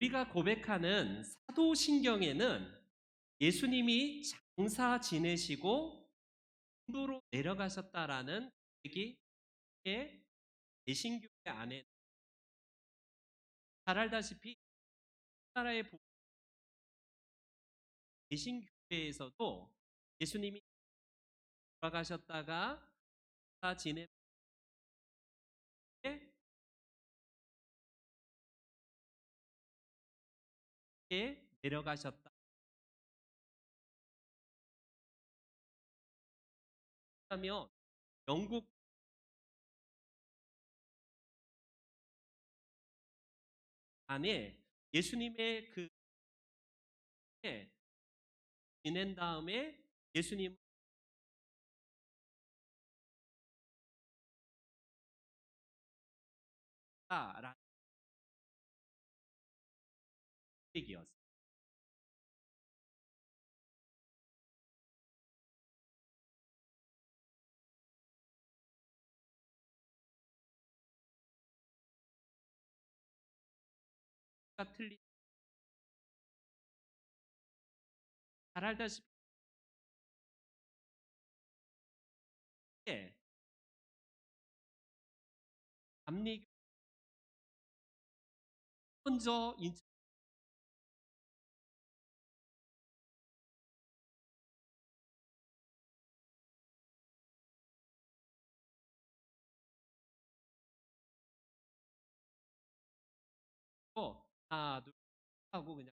우리가 고백하는 사도신경에는 예수님이 장사 지내시고 중부로 내려가셨다라는 고백이 개신교회 안에 잘 알다시피 나라의 개신교회에서도 예수님이 돌아가셨다가 장사 지내 내려가셨다 하면 영국 안에 예수님의 그 지낸 다음에 예수님은 라는 얘기였어요. 틀린 잘 알다시피 감리교 먼저 인치고 하나 둘 하고 그냥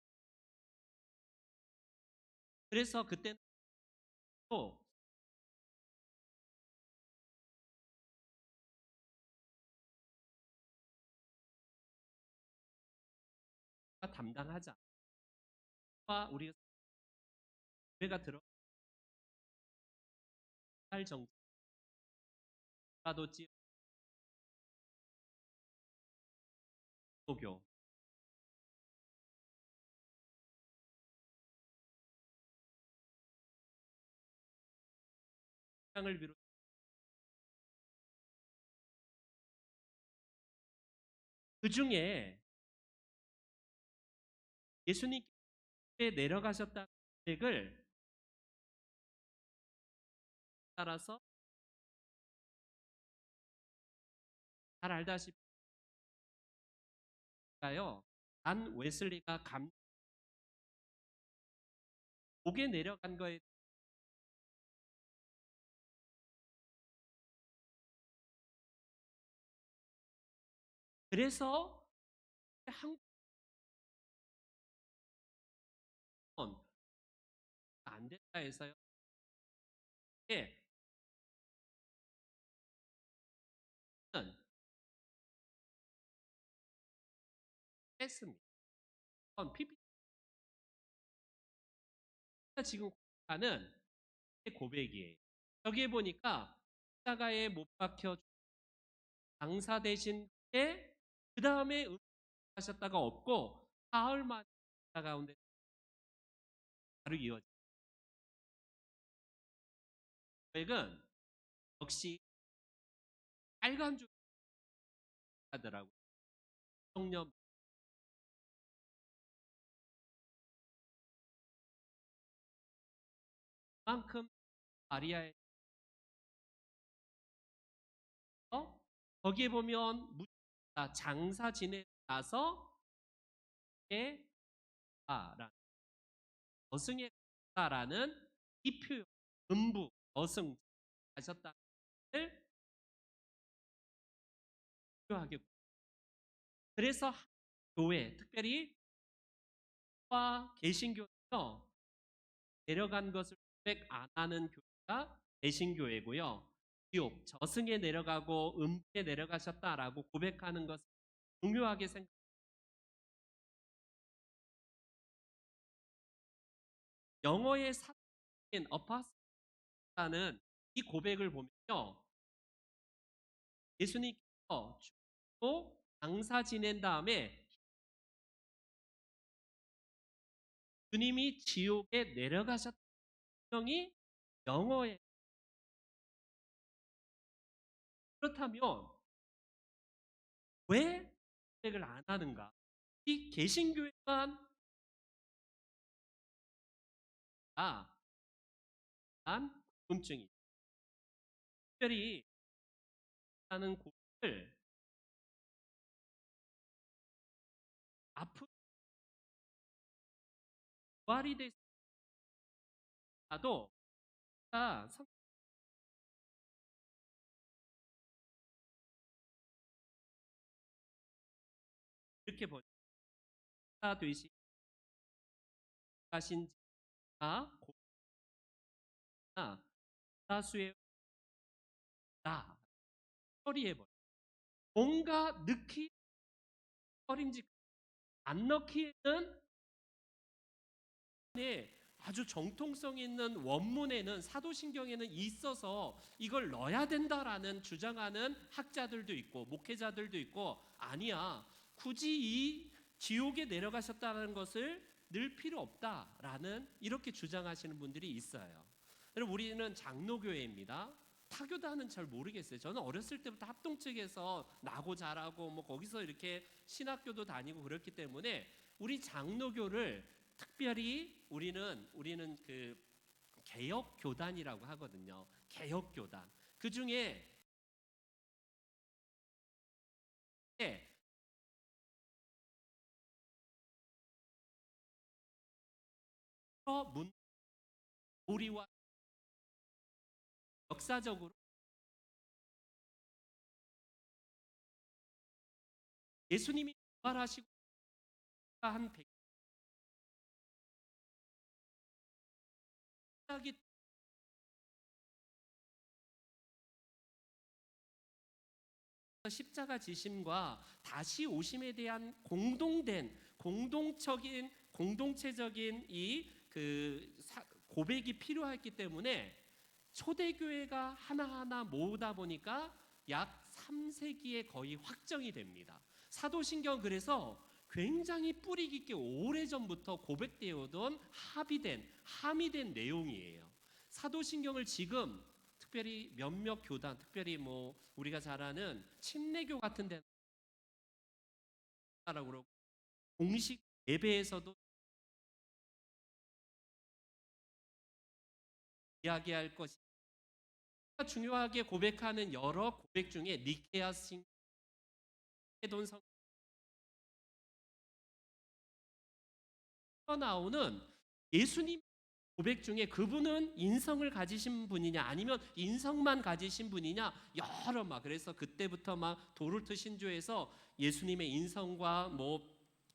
그래서 그때는 또 담당하자 우리가 교회가 들어갈 정도라도 지도교 향을 비롯 그 중에 예수님께 내려가셨다는 계획을 따라서 잘 알다시피요 안 웨슬리가 목에 내려간 거에 그래서 한국은 안 된다 해서요. 예, 했습니다. PPT가 지금 하는 고백이에요. 여기에 보니까 십자가에 못 박혀 장사 되신 때 그 다음에 하셨다가 없고 사흘 만에 가운데 바로 이어진 고백은 역시 빨간 줄 하더라고요. 청년 만큼 마리아의 거기에 보면 장사 지내서 라는 어승에 갔다라는 이 표현 음부 어승 하셨다는 걸 필요하게 그래서 교회 특별히 와 개신교에서 내려간 것을 고백 안 하는 교회가 개신교회고요. 지옥 저승에 내려가고 음부에 내려가셨다라고 고백하는 것을 중요하게 생각. 영어의 사인 어파스라는 이 고백을 보면요. 예수님께서 죽고 장사 지낸 다음에 주님이 지옥에 내려가셨다는 성경이 영어에 그렇다면 왜 고백을 안 하는가? 이 개신교회만 한 궁금증이 특별히 하는 고민을 앞으로 부활이 됐어도 이렇게 보니까 되신 지가 고나 다수의 나 처리해버려. 뭔가 넣기 어림직 안 넣기에는 아주 정통성 있는 원문에는 사도신경에는 있어서 이걸 넣어야 된다라는 주장하는 학자들도 있고 목회자들도 있고, 아니야, 굳이 이 지옥에 내려가셨다는 것을 넣을 필요 없다라는 이렇게 주장하시는 분들이 있어요. 여러분, 우리는 장로교회입니다. 타교단은 잘 모르겠어요. 저는 어렸을 때부터 합동측에서 나고 자라고 뭐 거기서 이렇게 신학교도 다니고 그렇기 때문에 우리 장로교를 특별히 우리는 그 개혁 교단이라고 하거든요. 개혁 교단. 그 중에 우리와 역사적으로 예수님이 부활하시고 한 100기 십자가 지심과 다시 오심에 대한 공동적인 공동체적인 이 고백이 필요했기 때문에 초대교회가 하나하나 모으다 보니까 약 3세기에 거의 확정이 됩니다. 사도신경 그래서 굉장히 뿌리 깊게 오래전부터 고백되어 오던 함의된 내용이에요. 사도신경을 지금 특별히 몇몇 교단, 특별히 뭐 우리가 잘 아는 침례교 같은 데라고 그러고 공식 예배에서도 이야기할 것이 중요하게 고백하는 여러 고백 중에 니케아 신해돈 나오는 예수님 고백 중에 그분은 인성을 가지신 분이냐 아니면 인성만 가지신 분이냐 여러 그래서 그때부터 도르트 신조에서 예수님의 인성과 뭐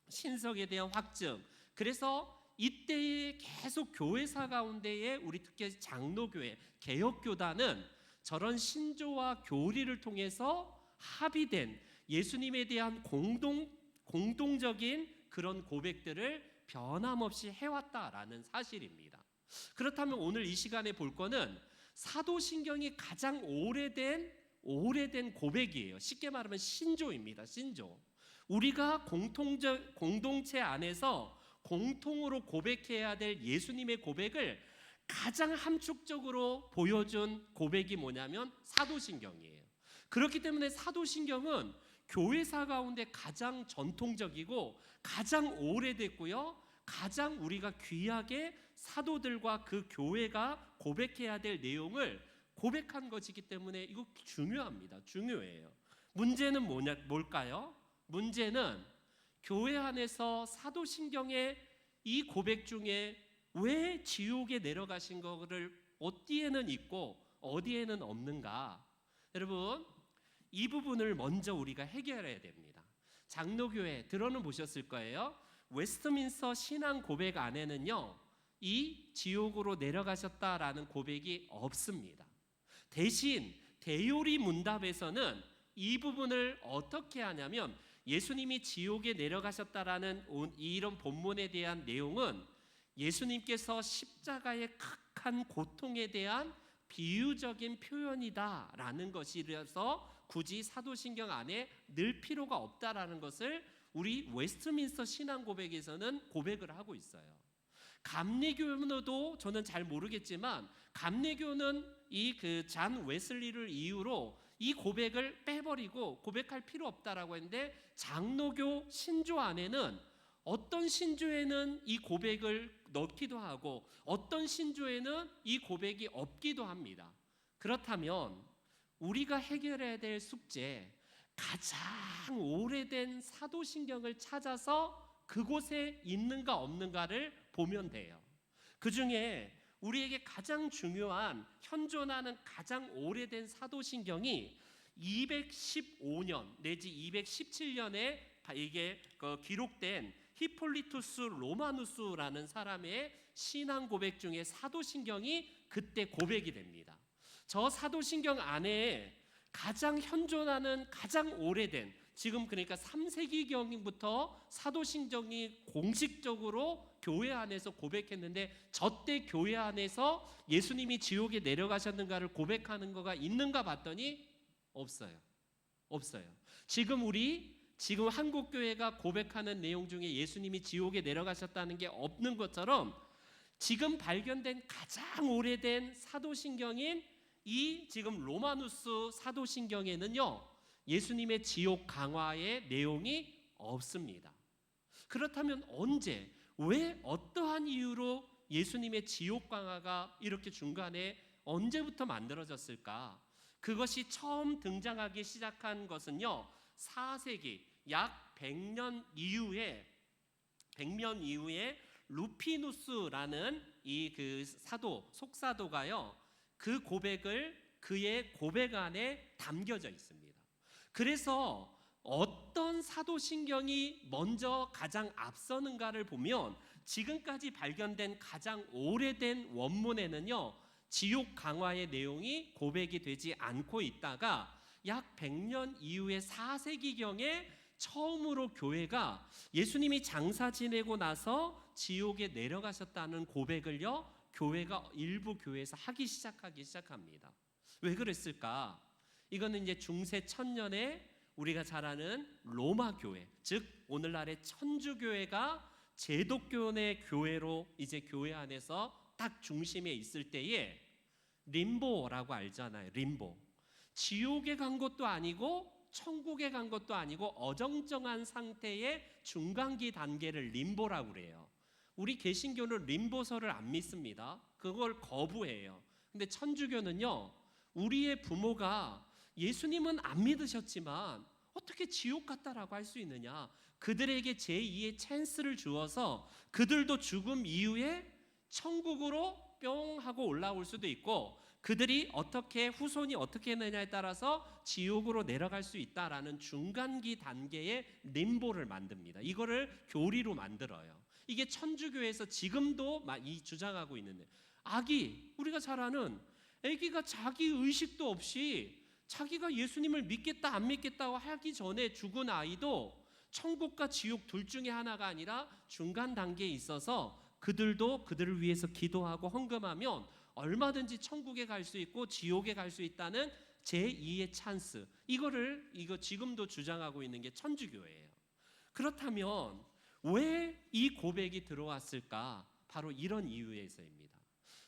신석에 대한 확증, 그래서 이때에 계속 교회사 가운데에 우리 특히 장로교회 개혁교단은 저런 신조와 교리를 통해서 합의된 예수님에 대한 공동적인 그런 고백들을 변함없이 해왔다라는 사실입니다. 그렇다면 오늘 이 시간에 볼 거는 사도신경이 가장 오래된 고백이에요. 쉽게 말하면 신조입니다. 신조. 우리가 공동체 안에서 공통으로 고백해야 될 예수님의 고백을 가장 함축적으로 보여준 고백이 뭐냐면 사도신경이에요. 그렇기 때문에 사도신경은 교회사 가운데 가장 전통적이고 가장 오래됐고요, 가장 우리가 귀하게 사도들과 그 교회가 고백해야 될 내용을 고백한 것이기 때문에 이거 중요합니다. 중요해요. 문제는 뭘까요? 문제는 교회 안에서 사도신경의 이 고백 중에 왜 지옥에 내려가신 거를 어디에는 있고 어디에는 없는가? 여러분, 이 부분을 먼저 우리가 해결해야 됩니다. 장로교회 들어는 보셨을 거예요. 웨스트민스터 신앙 고백 안에는요, 이 지옥으로 내려가셨다라는 고백이 없습니다. 대신 대요리 문답에서는 이 부분을 어떻게 하냐면 예수님이 지옥에 내려가셨다라는 이런 본문에 대한 내용은 예수님께서 십자가의 극한 고통에 대한 비유적인 표현이다라는 것이라서 굳이 사도신경 안에 넣을 필요가 없다라는 것을 우리 웨스트민스터 신앙 고백에서는 고백을 하고 있어요. 감리교도 저는 잘 모르겠지만 감리교는 이 잔 웨슬리를 이유로 이 고백을 빼버리고 고백할 필요 없다라고 했는데, 장로교 신조 안에는 어떤 신조에는 이 고백을 넣기도 하고 어떤 신조에는 이 고백이 없기도 합니다. 그렇다면 우리가 해결해야 될 숙제, 가장 오래된 사도신경을 찾아서 그곳에 있는가 없는가를 보면 돼요. 그 중에 우리에게 가장 중요한, 현존하는 가장 오래된 사도신경이 215년 내지 217년에 이게 기록된 히폴리투스 로마누스라는 사람의 신앙 고백 중에 사도신경이 그때 고백이 됩니다. 저 사도신경 안에 가장 현존하는 가장 오래된, 지금 그러니까 3세기경부터 사도신경이 공식적으로 교회 안에서 고백했는데, 저때 교회 안에서 예수님이 지옥에 내려가셨는가를 고백하는 거가 있는가 봤더니 없어요. 지금 한국 교회가 고백하는 내용 중에 예수님이 지옥에 내려가셨다는 게 없는 것처럼, 지금 발견된 가장 오래된 사도신경인 이 지금 로마누스 사도신경에는요, 예수님의 지옥 강화의 내용이 없습니다. 그렇다면 언제, 왜, 어떠한 이유로 예수님의 지옥 강화가 이렇게 중간에 언제부터 만들어졌을까? 그것이 처음 등장하기 시작한 것은요, 4세기 약 100년 이후에 루피누스라는 이 그 사도, 속사도가요, 그 고백을 그의 고백 안에 담겨져 있습니다. 그래서 어떤 사도신경이 먼저 가장 앞서는가를 보면, 지금까지 발견된 가장 오래된 원문에는요, 지옥 강화의 내용이 고백이 되지 않고 있다가 약 100년 이후에 4세기경에 처음으로 교회가 예수님이 장사 지내고 나서 지옥에 내려가셨다는 고백을요, 교회가 일부 교회에서 하기 시작합니다. 왜 그랬을까? 이거는 이제 중세 1000년에 우리가 잘 아는 로마 교회, 즉 오늘날의 천주교회가 제독교의 교회로 이제 교회 안에서 딱 중심에 있을 때에, 림보라고 알잖아요. 림보. 지옥에 간 것도 아니고 천국에 간 것도 아니고 어정쩡한 상태의 중간기 단계를 림보라고 그래요. 우리 개신교는 림보설을 안 믿습니다. 그걸 거부해요. 근데 천주교는요, 우리의 부모가 예수님은 안 믿으셨지만 어떻게 지옥 갔다라고 할 수 있느냐, 그들에게 제2의 찬스를 주어서 그들도 죽음 이후에 천국으로 뿅 하고 올라올 수도 있고, 그들이 어떻게, 후손이 어떻게 했느냐에 따라서 지옥으로 내려갈 수 있다라는 중간기 단계의 림보를 만듭니다. 이거를 교리로 만들어요. 이게 천주교에서 지금도 이 주장하고 있는데, 우리가 잘 아는 아기가 자기 의식도 없이 자기가 예수님을 믿겠다 안 믿겠다고 하기 전에 죽은 아이도 천국과 지옥 둘 중에 하나가 아니라 중간 단계에 있어서 그들도 그들을 위해서 기도하고 헌금하면 얼마든지 천국에 갈 수 있고 지옥에 갈 수 있다는 제2의 찬스, 이거 지금도 주장하고 있는 게 천주교예요. 그렇다면 왜 이 고백이 들어왔을까? 바로 이런 이유에서입니다.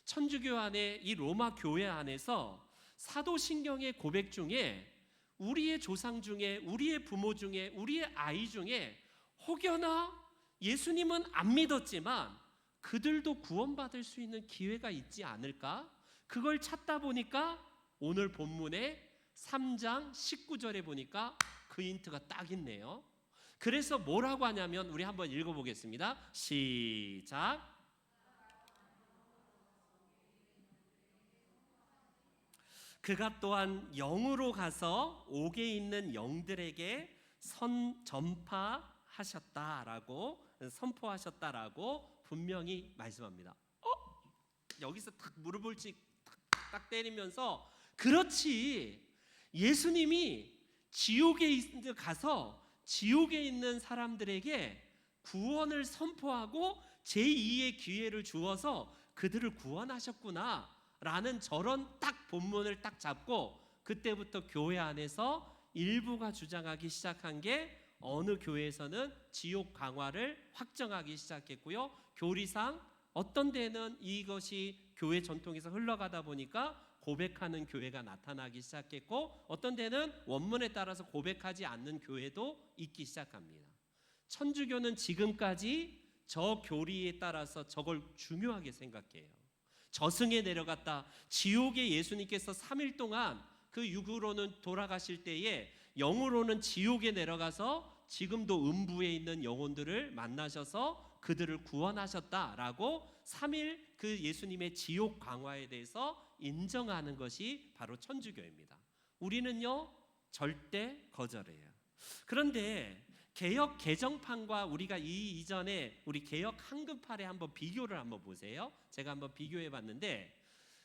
천주교 안에, 이 로마 교회 안에서 사도신경의 고백 중에 우리의 조상 중에, 우리의 부모 중에, 우리의 아이 중에 혹여나 예수님은 안 믿었지만 그들도 구원받을 수 있는 기회가 있지 않을까? 그걸 찾다 보니까 오늘 본문의 3장 19절에 보니까 그 힌트가 딱 있네요. 그래서 뭐라고 하냐면, 우리 한번 읽어보겠습니다. 시작. 그가 또한 영으로 가서 옥에 있는 영들에게 선포하셨다라고 분명히 말씀합니다. 여기서 딱 무릎을 딱 때리면서, 그렇지, 예수님이 지옥에 가서 지옥에 있는 사람들에게 구원을 선포하고 제2의 기회를 주어서 그들을 구원하셨구나 라는 저런 딱 본문을 딱 잡고, 그때부터 교회 안에서 일부가 주장하기 시작한 게, 어느 교회에서는 지옥 강화를 확정하기 시작했고요. 교리상 어떤 데는 이것이 교회 전통에서 흘러가다 보니까 고백하는 교회가 나타나기 시작했고, 어떤 데는 원문에 따라서 고백하지 않는 교회도 있기 시작합니다. 천주교는 지금까지 저 교리에 따라서 저걸 중요하게 생각해요. 저승에 내려갔다, 지옥에 예수님께서 3일 동안 그 육으로는 돌아가실 때에 영으로는 지옥에 내려가서 지금도 음부에 있는 영혼들을 만나셔서 그들을 구원하셨다라고 3일 그 예수님의 지옥 강화에 대해서 인정하는 것이 바로 천주교입니다. 우리는요 절대 거절해요. 그런데 개역 개정판과 우리가 이 이전에 우리 개역 한글판에 한번 비교를 한번 보세요. 제가 한번 비교해 봤는데,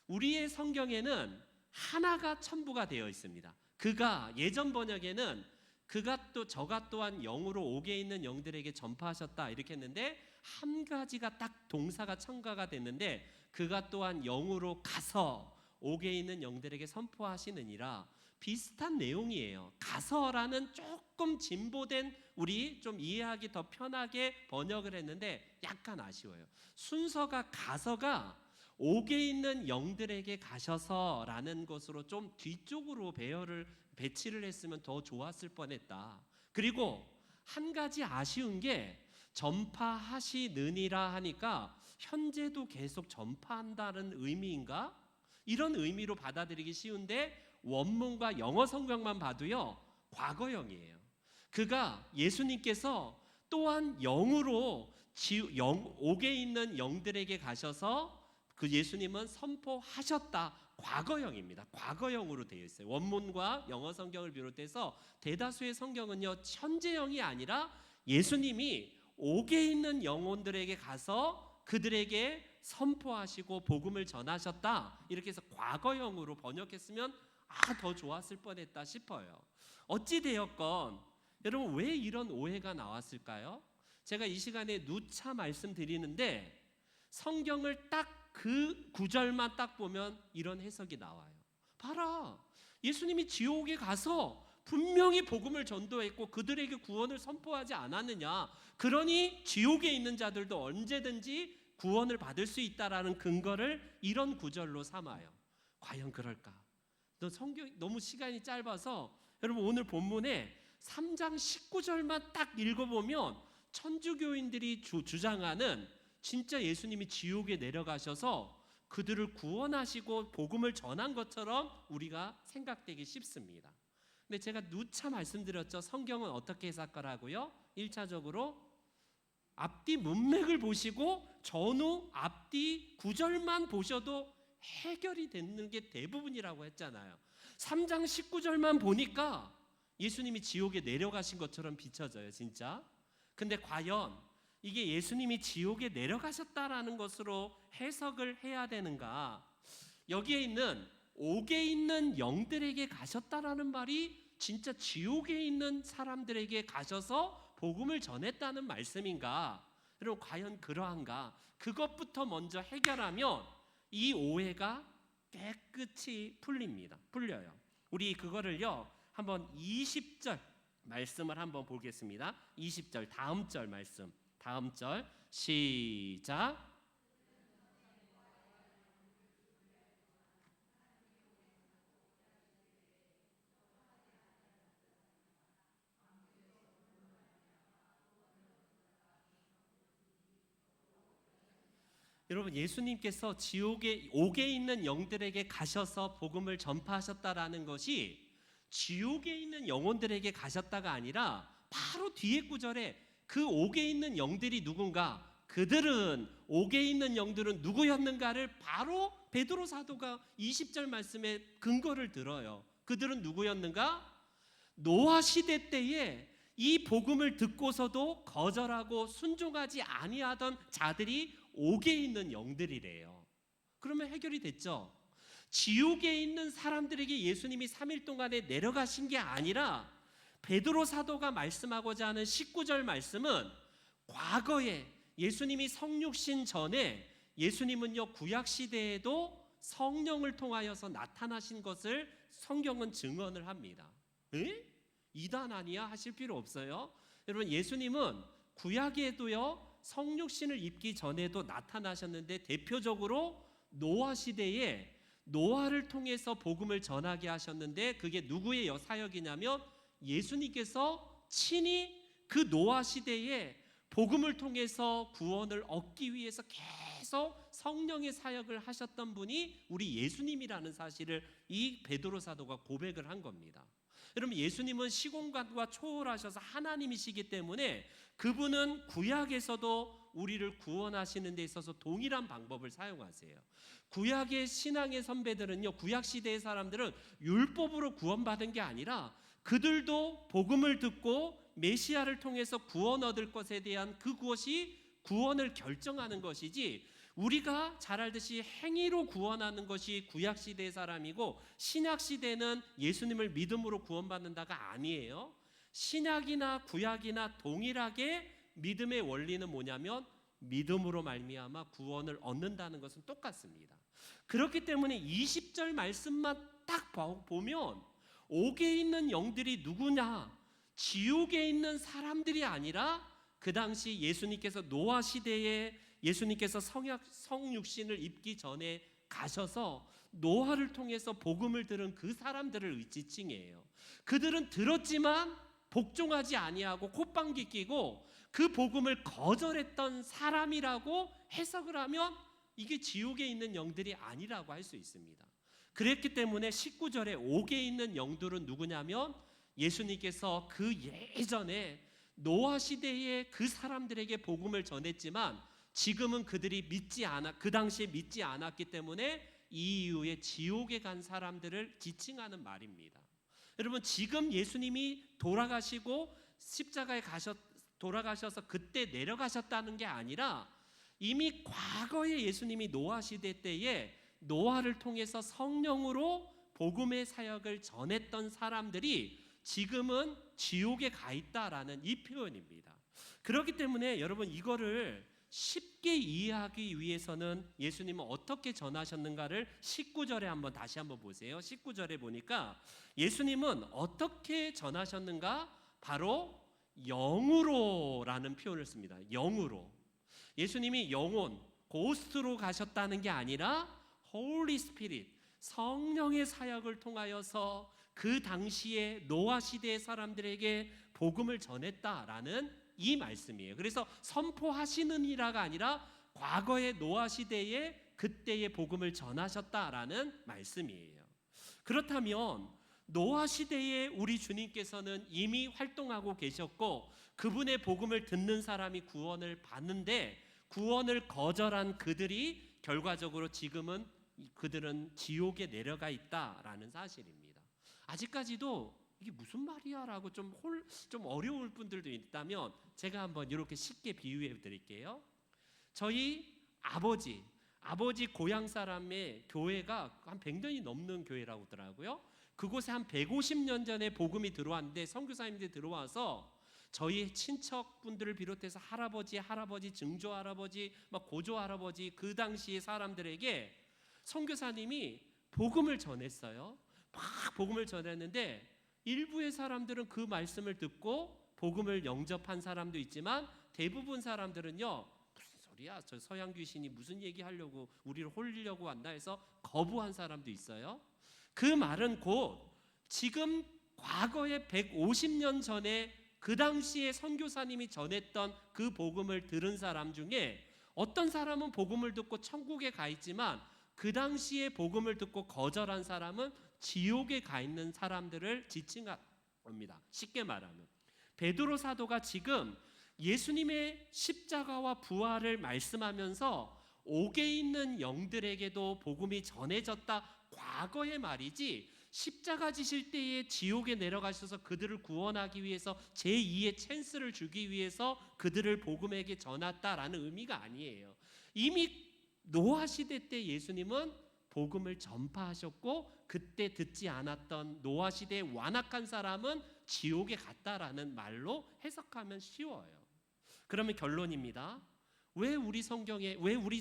우리의 성경에는 하나가 첨부가 되어 있습니다. 그가, 예전 번역에는 그가 또 저가 또한 영으로 옥에 있는 영들에게 전파하셨다 이렇게 했는데, 한 가지가 딱 동사가 첨가가 됐는데, 그가 또한 영으로 가서 옥에 있는 영들에게 선포하시느니라. 비슷한 내용이에요. 가서라는 조금 진보된, 우리 좀 이해하기 더 편하게 번역을 했는데 약간 아쉬워요. 순서가 가서가 옥에 있는 영들에게 가셔서라는 것으로 좀 뒤쪽으로 배치를 했으면 더 좋았을 뻔했다. 그리고 한 가지 아쉬운 게 전파하시느니라 하니까 현재도 계속 전파한다는 의미인가? 이런 의미로 받아들이기 쉬운데, 원문과 영어 성경만 봐도요 과거형이에요. 그가, 예수님께서 또한 영으로 옥에 있는 영들에게 가셔서 그 예수님은 선포하셨다. 과거형입니다. 과거형으로 되어 있어요. 원문과 영어 성경을 비롯해서 대다수의 성경은요 현재형이 아니라 예수님이 옥에 있는 영혼들에게 가서 그들에게 선포하시고 복음을 전하셨다. 이렇게 해서 과거형으로 번역했으면 더 좋았을 뻔했다 싶어요. 어찌되었건 여러분, 왜 이런 오해가 나왔을까요? 제가 이 시간에 누차 말씀드리는데, 성경을 딱 그 구절만 딱 보면 이런 해석이 나와요. 봐라, 예수님이 지옥에 가서 분명히 복음을 전도했고 그들에게 구원을 선포하지 않았느냐. 그러니 지옥에 있는 자들도 언제든지 구원을 받을 수 있다라는 근거를 이런 구절로 삼아요. 과연 그럴까? 성경 너무 시간이 짧아서 여러분, 오늘 본문에 3장 19절만 딱 읽어보면 천주교인들이 주장하는, 진짜 예수님이 지옥에 내려가셔서 그들을 구원하시고 복음을 전한 것처럼 우리가 생각되기 쉽습니다. 근데 제가 누차 말씀드렸죠. 성경은 어떻게 해석하라고요? 1차적으로 앞뒤 문맥을 보시고 전후 앞뒤 구절만 보셔도 해결이 되는 게 대부분이라고 했잖아요. 3장 19절만 보니까 예수님이 지옥에 내려가신 것처럼 비춰져요, 진짜. 근데 과연 이게 예수님이 지옥에 내려가셨다라는 것으로 해석을 해야 되는가? 여기에 있는 옥에 있는 영들에게 가셨다라는 말이 진짜 지옥에 있는 사람들에게 가셔서 복음을 전했다는 말씀인가? 여러분, 과연 그러한가? 그것부터 먼저 해결하면 이 오해가 깨끗이 풀려요. 우리 그거를요 한번 20절 말씀을 한번 보겠습니다. 20절 다음 절 말씀, 다음 절 시작. 여러분, 예수님께서 옥에 있는 영들에게 가셔서 복음을 전파하셨다라는 것이 지옥에 있는 영혼들에게 가셨다가 아니라 바로 뒤에 구절에 그 옥에 있는 영들이 누군가, 그들은, 옥에 있는 영들은 누구였는가를 바로 베드로 사도가 20절 말씀에 근거를 들어요. 그들은 누구였는가? 노아 시대 때에 이 복음을 듣고서도 거절하고 순종하지 아니하던 자들이 옥에 있는 영들이래요. 그러면 해결이 됐죠. 지옥에 있는 사람들에게 예수님이 3일 동안에 내려가신 게 아니라 베드로 사도가 말씀하고자 하는 19절 말씀은 과거에 예수님이 성육신 전에 예수님은요 구약 시대에도 성령을 통하여서 나타나신 것을 성경은 증언을 합니다. 에? 이단 아니야? 하실 필요 없어요. 여러분, 예수님은 구약에도요 성육신을 입기 전에도 나타나셨는데, 대표적으로 노아 시대에 노아를 통해서 복음을 전하게 하셨는데 그게 누구의 사역이냐면 예수님께서 친히 그 노아 시대에 복음을 통해서 구원을 얻기 위해서 계속 성령의 사역을 하셨던 분이 우리 예수님이라는 사실을 이 베드로 사도가 고백을 한 겁니다. 여러분, 예수님은 시공간과 초월하셔서 하나님이시기 때문에 그분은 구약에서도 우리를 구원하시는 데 있어서 동일한 방법을 사용하세요. 구약의 신앙의 선배들은요, 구약 시대의 사람들은 율법으로 구원받은 게 아니라 그들도 복음을 듣고 메시아를 통해서 구원 얻을 것에 대한 그것이 구원을 결정하는 것이지, 우리가 잘 알듯이 행위로 구원하는 것이 구약 시대의 사람이고 신약 시대는 예수님을 믿음으로 구원받는다가 아니에요. 신약이나 구약이나 동일하게 믿음의 원리는 뭐냐면 믿음으로 말미암아 구원을 얻는다는 것은 똑같습니다. 그렇기 때문에 20절 말씀만 딱 보면 옥에 있는 영들이 누구냐? 지옥에 있는 사람들이 아니라 그 당시 예수님께서 노아 시대에 예수님께서 성육신을 입기 전에 가셔서 노아를 통해서 복음을 들은 그 사람들을 지칭해요. 그들은 들었지만 복종하지 아니하고 콧방귀 끼고 그 복음을 거절했던 사람이라고 해석을 하면 이게 지옥에 있는 영들이 아니라고 할 수 있습니다. 그랬기 때문에 19절에 옥에 있는 영들은 누구냐면 예수님께서 그 예전에 노아 시대에 그 사람들에게 복음을 전했지만 지금은 그들이 그 당시에 믿지 않았기 때문에 이 이후에 지옥에 간 사람들을 지칭하는 말입니다. 여러분, 지금 예수님이 돌아가시고 십자가에 돌아가셔서 그때 내려가셨다는 게 아니라 이미 과거에 예수님이 노아 시대 때에 노아를 통해서 성령으로 복음의 사역을 전했던 사람들이 지금은 지옥에 가 있다라는 이 표현입니다. 그렇기 때문에 여러분, 이거를 쉽게 이해하기 위해서는 예수님은 어떻게 전하셨는가를 19절에 다시 한번 보세요. 19절에 보니까 예수님은 어떻게 전하셨는가? 바로 영으로라는 표현을 씁니다. 영으로. 예수님이 영혼, 고스트로 가셨다는 게 아니라 Holy Spirit, 성령의 사역을 통하여서 그 당시에 노아 시대의 사람들에게 복음을 전했다라는 이 말씀이에요. 그래서 선포하시는 이라가 아니라 과거의 노아 시대에 그때의 복음을 전하셨다라는 말씀이에요. 그렇다면 노아 시대에 우리 주님께서는 이미 활동하고 계셨고 그분의 복음을 듣는 사람이 구원을 받는데 구원을 거절한 그들이 결과적으로 지금은 그들은 지옥에 내려가 있다라는 사실입니다. 아직까지도 이게 무슨 말이야? 라고 좀 어려울 분들도 있다면 제가 한번 이렇게 쉽게 비유해 드릴게요. 저희 아버지 고향 사람의 교회가 한 100년이 넘는 교회라고 하더라고요. 그곳에 한 150년 전에 복음이 들어왔는데 선교사님들이 들어와서 저희 친척분들을 비롯해서 할아버지, 증조할아버지, 고조할아버지 그 당시의 사람들에게 선교사님이 복음을 전했어요. 막 복음을 전했는데 일부의 사람들은 그 말씀을 듣고 복음을 영접한 사람도 있지만 대부분 사람들은요, 무슨 소리야, 저 서양 귀신이 무슨 얘기하려고 우리를 홀리려고 한다 해서 거부한 사람도 있어요. 그 말은 곧 지금 과거에 150년 전에 그 당시에 선교사님이 전했던 그 복음을 들은 사람 중에 어떤 사람은 복음을 듣고 천국에 가 있지만 그 당시에 복음을 듣고 거절한 사람은 지옥에 가 있는 사람들을 지칭한 겁니다. 쉽게 말하면 베드로 사도가 지금 예수님의 십자가와 부활을 말씀하면서 옥에 있는 영들에게도 복음이 전해졌다, 과거의 말이지 십자가 지실 때에 지옥에 내려가셔서 그들을 구원하기 위해서 제2의 찬스를 주기 위해서 그들을 복음에게 전했다라는 의미가 아니에요. 이미 노아 시대 때 예수님은 복음을 전파하셨고 그때 듣지 않았던 노아 시대의 완악한 사람은 지옥에 갔다라는 말로 해석하면 쉬워요. 그러면 결론입니다. 왜 우리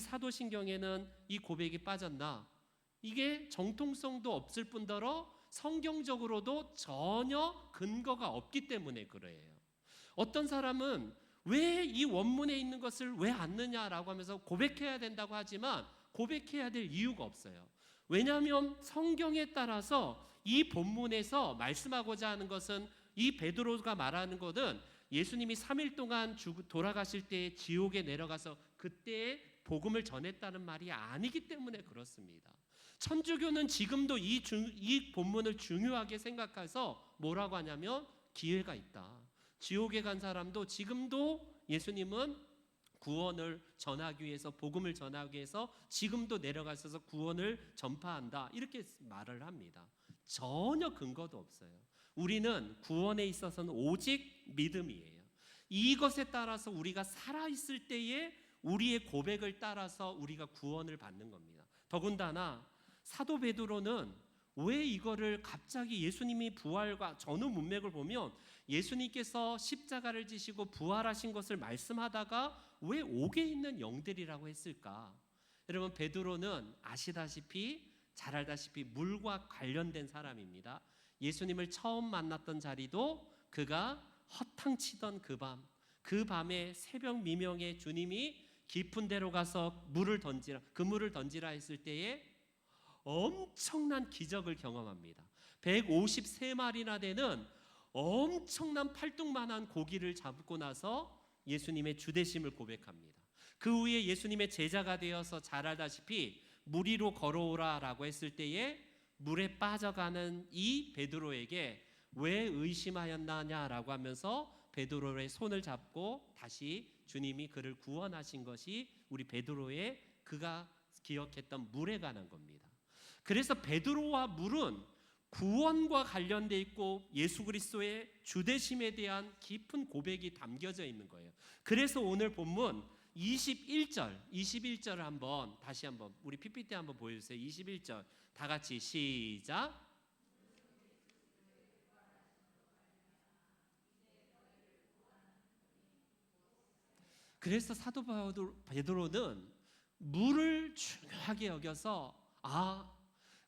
사도신경에는 이 고백이 빠졌나? 이게 정통성도 없을 뿐더러 성경적으로도 전혀 근거가 없기 때문에 그래요. 어떤 사람은 왜 이 원문에 있는 것을 왜 안 넣냐라고 하면서 고백해야 된다고 하지만 고백해야 될 이유가 없어요. 왜냐하면 성경에 따라서 이 본문에서 말씀하고자 하는 것은, 이 베드로가 말하는 것은 예수님이 3일 동안 돌아가실 때 지옥에 내려가서 그때 복음을 전했다는 말이 아니기 때문에 그렇습니다. 천주교는 지금도 이 본문을 중요하게 생각해서 뭐라고 하냐면 기회가 있다. 지옥에 간 사람도 지금도 예수님은 구원을 전하기 위해서, 복음을 전하기 위해서 지금도 내려가셔서 구원을 전파한다, 이렇게 말을 합니다. 전혀 근거도 없어요. 우리는 구원에 있어서는 오직 믿음이에요. 이것에 따라서 우리가 살아있을 때에 우리의 고백을 따라서 우리가 구원을 받는 겁니다. 더군다나 사도 베드로는 왜 이거를 갑자기 예수님이 부활과 전후 문맥을 보면 예수님께서 십자가를 지시고 부활하신 것을 말씀하다가 왜 옥에 있는 영들이라고 했을까? 여러분, 베드로는 잘 알다시피 물과 관련된 사람입니다. 예수님을 처음 만났던 자리도 그가 허탕치던 그 밤에 새벽 미명에 주님이 깊은 데로 가서 물을 던지라 했을 때에 엄청난 기적을 경험합니다. 153마리나 되는 엄청난 팔뚝만한 고기를 잡고 나서 예수님의 주되심을 고백합니다. 그 후에 예수님의 제자가 되어서 잘 알다시피 물 위로 걸어오라라고 했을 때에 물에 빠져가는 이 베드로에게 왜 의심하였느냐라고 하면서 베드로의 손을 잡고 다시 주님이 그를 구원하신 것이 우리 베드로의 그가 기억했던 물에 관한 겁니다. 그래서 베드로와 물은 구원과 관련돼 있고 예수 그리스도의 주되심에 대한 깊은 고백이 담겨져 있는 거예요. 그래서 오늘 본문 21절을 한번 다시 한번 우리 PPT 한번 보여주세요. 21절 다 같이 시작. 그래서 사도 베드로는 물을 중요하게 여겨서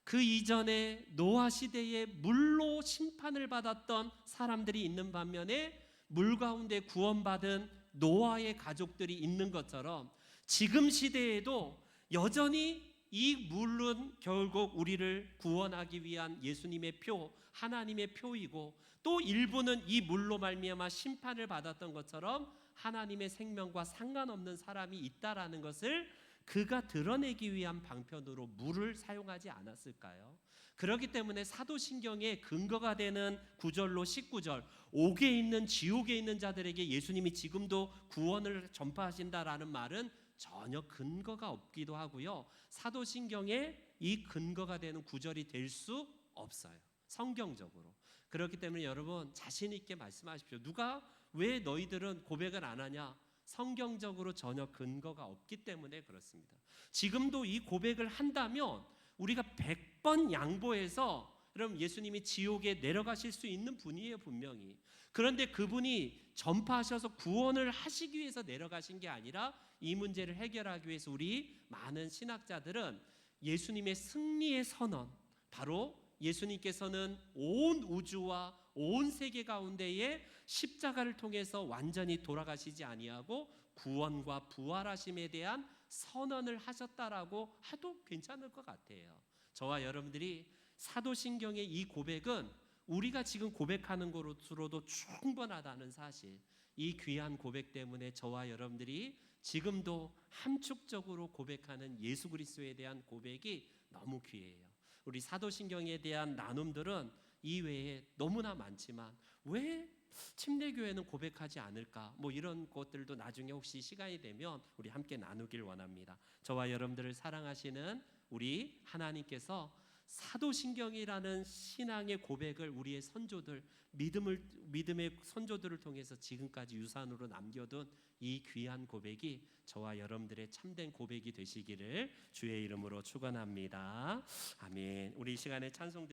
그 이전에 노아 시대에 물로 심판을 받았던 사람들이 있는 반면에 물 가운데 구원받은 노아의 가족들이 있는 것처럼 지금 시대에도 여전히 이 물은 결국 우리를 구원하기 위한 예수님의 표, 하나님의 표이고, 또 일부는 이 물로 말미암아 심판을 받았던 것처럼 하나님의 생명과 상관없는 사람이 있다라는 것을 그가 드러내기 위한 방편으로 물을 사용하지 않았을까요? 그렇기 때문에 사도신경의 근거가 되는 구절로 19절, 옥에 있는 지옥에 있는 자들에게 예수님이 지금도 구원을 전파하신다라는 말은 전혀 근거가 없기도 하고요, 사도신경에 이 근거가 되는 구절이 될 수 없어요, 성경적으로. 그렇기 때문에 여러분 자신 있게 말씀하십시오. 누가 왜 너희들은 고백을 안 하냐? 성경적으로 전혀 근거가 없기 때문에 그렇습니다. 지금도 이 고백을 한다면 우리가 100번 양보해서, 그럼 예수님이 지옥에 내려가실 수 있는 분이에요, 분명히. 그런데 그분이 전파하셔서 구원을 하시기 위해서 내려가신 게 아니라 이 문제를 해결하기 위해서 우리 많은 신학자들은 예수님의 승리의 선언, 바로 예수님께서는 온 우주와 온 세계 가운데에 십자가를 통해서 완전히 돌아가시지 아니하고 구원과 부활하심에 대한 선언을 하셨다라고 해도 괜찮을 것 같아요. 저와 여러분들이 사도신경의 이 고백은 우리가 지금 고백하는 것으로도 충분하다는 사실, 이 귀한 고백 때문에 저와 여러분들이 지금도 함축적으로 고백하는 예수 그리스도에 대한 고백이 너무 귀해요. 우리 사도신경에 대한 나눔들은 이외에 너무나 많지만 왜 침례교회는 고백하지 않을까? 이런 것들도 나중에 혹시 시간이 되면 우리 함께 나누길 원합니다. 저와 여러분들을 사랑하시는 우리 하나님께서 사도신경이라는 신앙의 고백을 우리의 선조들, 믿음의 선조들을 통해서 지금까지 유산으로 남겨둔 이 귀한 고백이 저와 여러분들의 참된 고백이 되시기를 주의 이름으로 축원합니다. 아멘. 우리 이 시간에 찬송